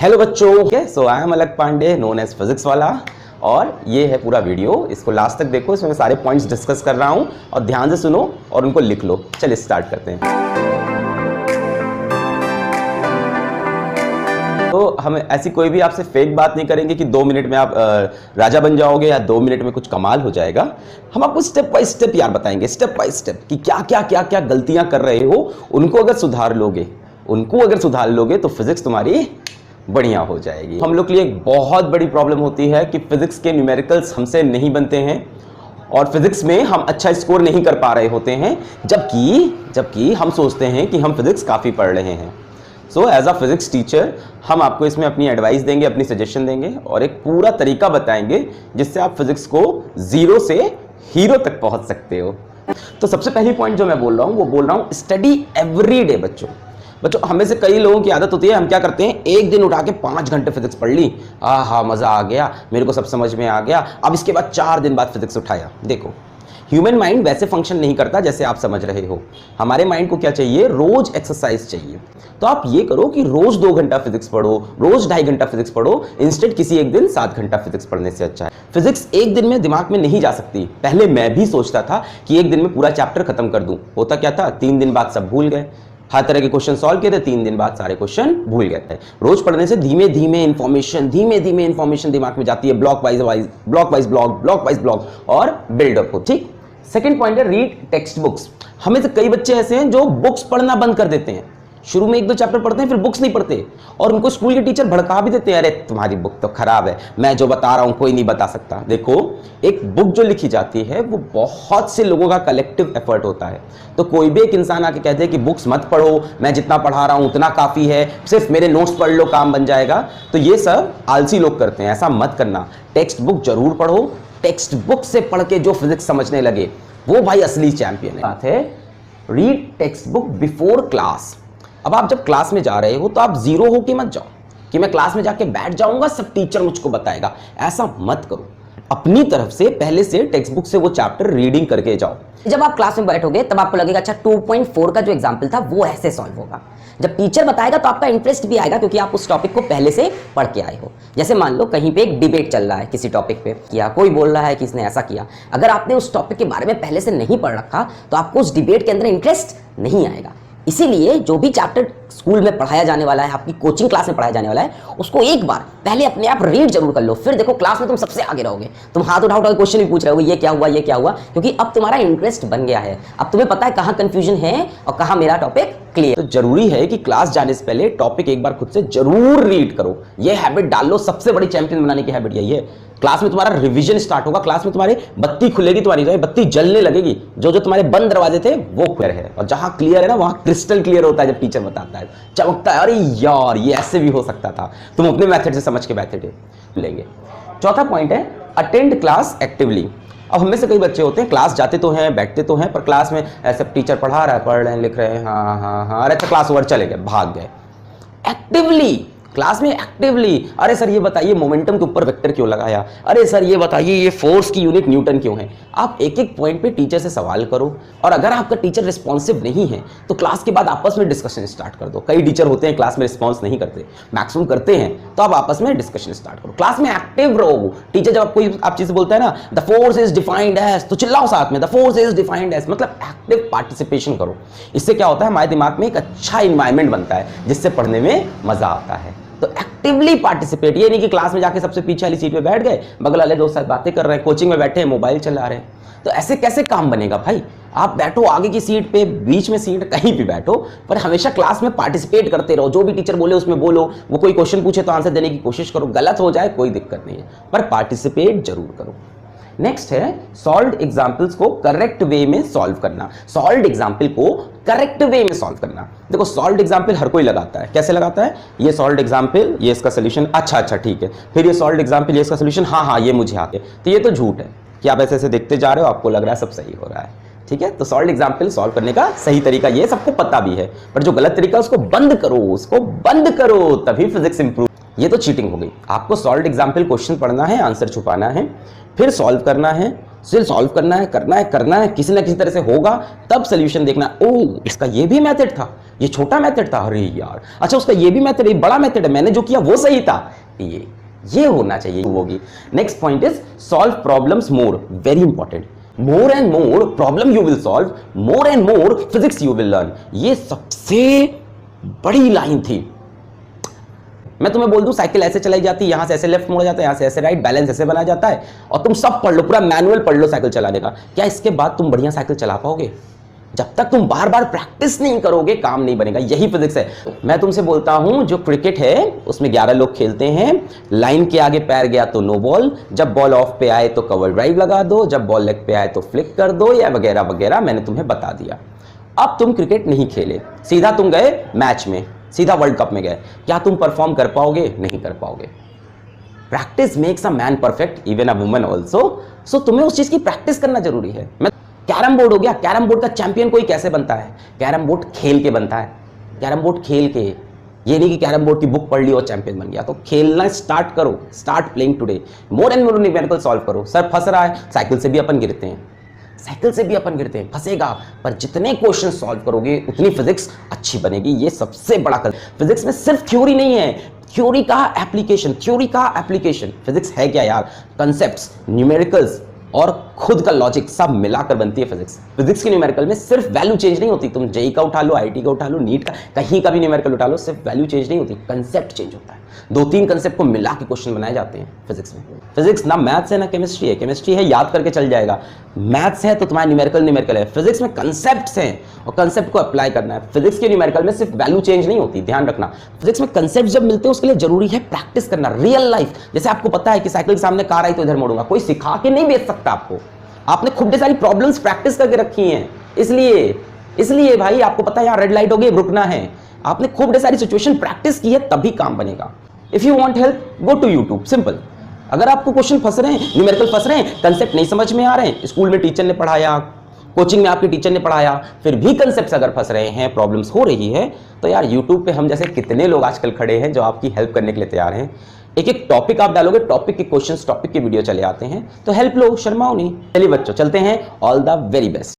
Hello बच्चों, okay so I am अलग Pandey known as physics वाला, और ये है पूरा वीडियो। इसको लास्ट तक देखो, इसमें मैं सारे पॉइंट्स डिस्कस कर रहा हूँ और ध्यान से सुनो और उनको लिख लो। चलिए स्टार्ट करते हैं। तो हम ऐसी कोई भी आपसे फेक बात नहीं करेंगे कि 2 मिनट में आप राजा बन जाओगे या 2 मिनट में कुछ कमाल हो जाएगा। हम आपको स्टेप बाय स्टेप यार बताएंगे, स्टेप बाय स्टेप कि क्या क्या गलतियां कर रहे हो। उनको अगर सुधार लोगे तो फिजिक्स तुम्हारी बढ़िया हो जाएगी। हम लोग के लिए एक बहुत बड़ी प्रॉब्लम होती है कि फिजिक्स के न्यूमेरिकल्स हमसे नहीं बनते हैं और फिजिक्स में हम अच्छा स्कोर नहीं कर पा रहे होते हैं, जबकि हम सोचते हैं कि हम फिजिक्स काफ़ी पढ़ रहे हैं। So as a physics teacher हम आपको इसमें अपनी एडवाइस देंगे, अपनी सजेशन देंगे और एक पूरा तरीका बताएंगे जिससे आप फिजिक्स को 0 से हीरो तक पहुंच सकते हो। तो सबसे पहली पॉइंट जो मैं बोल रहा हूं स्टडी एवरी डे। बच्चों हमें से कई लोगों की आदत होती है, हम क्या करते हैं, एक दिन उठा के 5 घंटे फिजिक्स पढ़ ली, हाँ मजा आ गया, मेरे को सब समझ में आ गया, अब इसके बाद 4 दिन बाद फिजिक्स उठाया। देखो ह्यूमन माइंड वैसे फंक्शन नहीं करता जैसे आप समझ रहे हो। हमारे माइंड को क्या चाहिए, रोज एक्सरसाइज चाहिए। तो आप ये करो कि रोज 2 घंटा फिजिक्स पढ़ो, रोज 2.5 घंटा फिजिक्स पढ़ो, इंस्टेड किसी एक दिन 7 घंटा फिजिक्स पढ़ने से अच्छा है। फिजिक्स एक दिन में दिमाग में नहीं जा सकती। पहले मैं भी सोचता था कि एक दिन में पूरा चैप्टर खत्म कर दूं। होता क्या था, 3 दिन बाद सब भूल गए, हर तरह के क्वेश्चन सॉल्व किए थे, 3 दिन बाद सारे क्वेश्चन भूल गए थे। रोज पढ़ने से धीमे धीमे इंफॉर्मेशन दिमाग में जाती है, ब्लॉक वाइज ब्लॉक और बिल्डअप हो। ठीक। सेकंड पॉइंट है रीड टेक्स्ट बुक्स। हमें से कई बच्चे ऐसे हैं जो बुक्स पढ़ना बंद कर देते हैं। शुरू में 1-2 चैप्टर पढ़ते हैं, फिर बुक्स नहीं पढ़ते और उनको स्कूल के टीचर भड़का भी देते हैं, अरे तुम्हारी बुक तो खराब है, मैं जो बता रहा हूं कोई नहीं बता सकता। देखो एक बुक जो लिखी जाती है वो बहुत से लोगों का कलेक्टिव एफर्ट होता है। तो कोई भी एक इंसान आके कहते हैं कि बुक्स मत पढ़ो, मैं जितना पढ़ा रहा हूं उतना काफी है, सिर्फ मेरे नोट्स पढ़ लो काम बन जाएगा, तो ये सब आलसी लोग करते हैं। ऐसा मत करना, टेक्स्ट बुक जरूर पढ़ो। टेक्स्ट बुक से पढ़ के जो फिजिक्स समझने लगे वो भाई असली चैंपियन है। बात है read text book before class. अब आप जब क्लास में जा रहे हो तो आप 0 होके मत जाओ कि मैं क्लास में जाके बैठ जाऊंगा, सब टीचर मुझको बताएगा। ऐसा मत करो। अपनी तरफ से पहले से टेक्स्ट बुक से वो चैप्टर रीडिंग करके जाओ। जब आप क्लास में बैठोगे तब आपको लगेगा अच्छा 2.4 का जो एग्जाम्पल था वो ऐसे सॉल्व होगा। जब टीचर बताएगा तो आपका इंटरेस्ट भी आएगा क्योंकि आप उस टॉपिक को पहले से पढ़ के आए हो। जैसे मान लो कहीं पे एक डिबेट चल रहा है किसी टॉपिक पे, या कोई बोल रहा है कि इसने ऐसा किया, अगर आपने उस टॉपिक के बारे में पहले से नहीं पढ़ रखा तो आपको उस डिबेट के अंदर इंटरेस्ट नहीं आएगा। इसीलिए जो भी चैप्टर स्कूल में पढ़ाया जाने वाला है, आपकी कोचिंग क्लास में पढ़ाया जाने वाला है, उसको एक बार पहले अपने आप रीड जरूर कर लो। फिर देखो क्लास में तुम सबसे आगे रहोगे, तुम हाथ उठा उठा क्वेश्चन भी पूछ रहे हो, ये क्या हुआ, क्योंकि अब तुम्हारा इंटरेस्ट बन गया है। अब तुम्हें पता है कहाँ कंफ्यूजन है और कहाँ मेरा टॉपिक क्लियर। तो जरूरी है कि क्लास जाने से पहले टॉपिक एक बार खुद से जरूर रीड करो। ये हैबिट डाल लो, सबसे बड़ी चैंपियन बनाने की हैबिट यही है। क्लास में तुम्हारा रिवीजन स्टार्ट होगा, क्लास में तुम्हारी बत्ती खुलेगी, तुम्हारी बत्ती जलने लगेगी। जो तुम्हारे बंद दरवाजे थे वो क्लियर है, और जहां क्लियर है ना वहां क्रिस्टल क्लियर होता है। जब टीचर बताता है चमकता है, अरे यार ये ऐसे भी हो सकता था, तुम अपने मेथड से समझ के बैठे थे लेंगे। चौथा पॉइंट है अटेंड क्लास एक्टिवली। अब हमें से कई बच्चे होते हैं क्लास जाते तो हैं, बैठते तो हैं, पर क्लास में ऐसे टीचर पढ़ा रहा है, पढ़ रहे हैं, लिख रहे हैं, हाँ अरे अच्छा क्लास ओवर, चले गए, भाग गए। एक्टिवली क्लास में एक्टिवली, अरे सर ये बताइए मोमेंटम के ऊपर वेक्टर क्यों लगाया, अरे सर ये बताइए ये फोर्स की यूनिट न्यूटन क्यों है। आप एक एक पॉइंट पे टीचर से सवाल करो, और अगर आपका टीचर रिस्पॉन्सिव नहीं है तो क्लास के बाद आपस में डिस्कशन स्टार्ट कर दो। कई टीचर होते हैं क्लास में रिस्पॉन्स नहीं करते, मैक्सिमम करते हैं, तो आप आपस में डिस्कशन स्टार्ट करो। क्लास में एक्टिव रहो। टीचर जब कोई आप चीज बोलता है ना, the force is defined as, तो चिल्लाओ साथ में, the force is defined as, मतलब एक्टिव पार्टिसिपेशन करो। इससे क्या होता है, हमारे दिमाग में एक अच्छा इन्वायरमेंट बनता है जिससे पढ़ने में मजा आता है। तो एक्टिवली पार्टिसिपेट, ये नहीं कि क्लास में जाके सबसे पीछे वाली सीट पे बैठ गए, बगल वाले दोस्त साथ बातें कर रहे हैं, कोचिंग में बैठे हैं, मोबाइल चला रहे हैं, तो ऐसे कैसे काम बनेगा भाई। आप बैठो आगे की सीट पे, बीच में सीट, कहीं भी बैठो, पर हमेशा क्लास में पार्टिसिपेट करते रहो। जो भी टीचर बोले उसमें बोलो, वो कोई क्वेश्चन पूछे तो आंसर देने की कोशिश करो, गलत हो जाए कोई दिक्कत नहीं है, पर पार्टिसिपेट जरूर करो। नेक्स्ट है सॉल्व्ड एग्जाम्पल्स को करेक्ट वे में सॉल्व करना। सॉल्व्ड एग्जाम्पल को करेक्ट वे में सॉल्व करना। देखो सॉल्व्ड एग्जाम्पल हर कोई लगाता है, कैसे लगाता है, ये सॉल्व्ड एग्जाम्पल, ये इसका सोल्यूशन, अच्छा ठीक है, फिर ये सॉल्व्ड एग्जाम्पल, ये इसका सोल्यूशन, हाँ ये मुझे आते। तो ये तो झूठ है कि आप ऐसे ऐसे देखते जा रहे हो, आपको लग रहा है सब सही हो रहा है। ठीक है, तो सॉल्व्ड एग्जाम्पल सॉल्व करने का सही तरीका ये सबको पता भी है, पर जो गलत तरीका उसको बंद करो, तभी फिजिक्स इंप्रूव। ये तो चीटिंग हो गई। आपको सॉल्व्ड एग्जाम्पल क्वेश्चन पढ़ना है, आंसर छुपाना है, फिर सॉल्व करना है, सिर्फ सॉल्व करना है, करना है, किसी ना किसी तरह से होगा, तब सोल्यूशन देखना है। ओह, इसका ये भी मेथड था, ये छोटा मेथड था, अरे यार, अच्छा उसका ये भी मेथड, ये बड़ा मेथड है, मैंने जो किया वो सही था, ये होना चाहिए होगी। Next point is solve problems more, very important. More and more problem you will solve, more and more physics you will learn. ये सबसे बड़ी लाइन थी। मैं तुम्हें बोल दूं साइकिल ऐसे चलाई जाती है, यहां से ऐसे लेफ्ट मोड़ा जाता है, यहां से ऐसे राइट, बैलेंस ऐसे बनाया जाता है, और तुम सब पढ़ लो, पूरा मैनुअल पढ़ लो साइकिल चलाने का, क्या इसके बाद तुम बढ़िया साइकिल चला पाओगे? जब तक तुम बार बार प्रैक्टिस नहीं करोगे काम नहीं बनेगा। यही फिजिक्स है। मैं तुमसे बोलता हूं जो क्रिकेट है उसमें 11 लोग खेलते हैं, लाइन के आगे पैर गया तो नो बॉल, जब बॉल ऑफ पे आए तो कवर ड्राइव लगा दो, जब बॉल लेग पे आए तो फ्लिक कर दो, या वगैरह वगैरह मैंने तुम्हें बता दिया। अब तुम क्रिकेट नहीं खेले, सीधा तुम गए मैच में, सीधा वर्ल्ड कप में गए, क्या तुम परफॉर्म कर पाओगे? नहीं कर पाओगे। Practice makes a man perfect, even a woman also. So तुम्हें उस चीज की प्रैक्टिस करना जरूरी है। कैरम बोर्ड हो गया, कैरम बोर्ड का चैंपियन कोई कैसे बनता है? कैरम बोर्ड खेल के बनता है। कैरम बोर्ड खेल के, ये नहीं कि कैरम बोर्ड की बुक पढ़ ली और चैंपियन बन गया। तो खेलना स्टार्ट करो, start playing today, more and more numerical solve करो। सर फंस रहा है, साइकिल से भी अपन गिरते हैं, साइकिल से भी अपन गिरते हैं, फंसेगा, पर जितने क्वेश्चन सॉल्व करोगे उतनी फिजिक्स अच्छी बनेगी। ये सबसे बड़ा फिजिक्स में सिर्फ थ्योरी नहीं है, थ्योरी का एप्लीकेशन, थ्योरी का एप्लीकेशन। फिजिक्स है क्या यार? कंसेप्ट्स, न्यूमेरिकल्स और खुद का लॉजिक सब मिलाकर बनती है फिजिक्स। फिजिक्स के न्यूमेरिकल में सिर्फ वैल्यू चेंज नहीं होती, तुम जेई का उठा लो, आईटी का उठा लो, नीट का, कहीं का भी न्यूमेरिकल उठा लो, सिर्फ वैल्यू चेंज नहीं होती, कंसेप्ट चेंज होता है। 2-3 कंसेप्ट को मिला के क्वेश्चन बनाए जाते हैं फिजिक्स में। फिजिक्स ना मैथ्स है ना केमिस्ट्री है। केमिस्ट्री है याद करके चल जाएगा, मैथ्स है तो तुम्हारा न्यूमेरिकल है। फिजिक्स में कंसेप्ट्स हैं और कंसेप्ट को अप्लाई करना है। फिजिक्स के न्यूमेरिकल में सिर्फ वैल्यू चेंज नहीं होती, ध्यान रखना। फिजिक्स में कंसेप्ट जब मिलते हैं उसके लिए जरूरी है प्रैक्टिस करना, रियल लाइफ। जैसे आपको पता है कि साइकिल के सामने कार आई तो इधर मोड़ूंगा, कोई सिखा के नहीं बेच सकता आपको, आपने खूब सारी प्रॉब्लम्स प्रैक्टिस करके रखी हैं। इसलिए भाई आपको पता है यहाँ रेड लाइट हो गई, रुकना है, आपने खूब सारी सिचुएशन प्रैक्टिस की है, तभी काम बनेगा। If you want help, go to YouTube, simple. अगर आपको क्वेश्चन फंस रहे हैं, न्यूमेरिकल फंस रहे हैं, कंसेप्ट नहीं समझ में आ रहे हैं, स्कूल में टीचर ने पढ़ाया, कोचिंग में आपके टीचर ने पढ़ाया, फिर भी कंसेप्ट अगर फंस रहे हैं, प्रॉब्लम्स हो रही है, तो यार यूट्यूब पे हम जैसे कितने लोग आजकल खड़े हैं जो आपकी हेल्प करने के लिए तैयार हैं। एक एक टॉपिक आप डालोगे, टॉपिक के क्वेश्चंस, टॉपिक के वीडियो चले आते हैं, तो हेल्प लो, शर्माओ नहीं। चलिए बच्चों चलते हैं, ऑल द वेरी बेस्ट।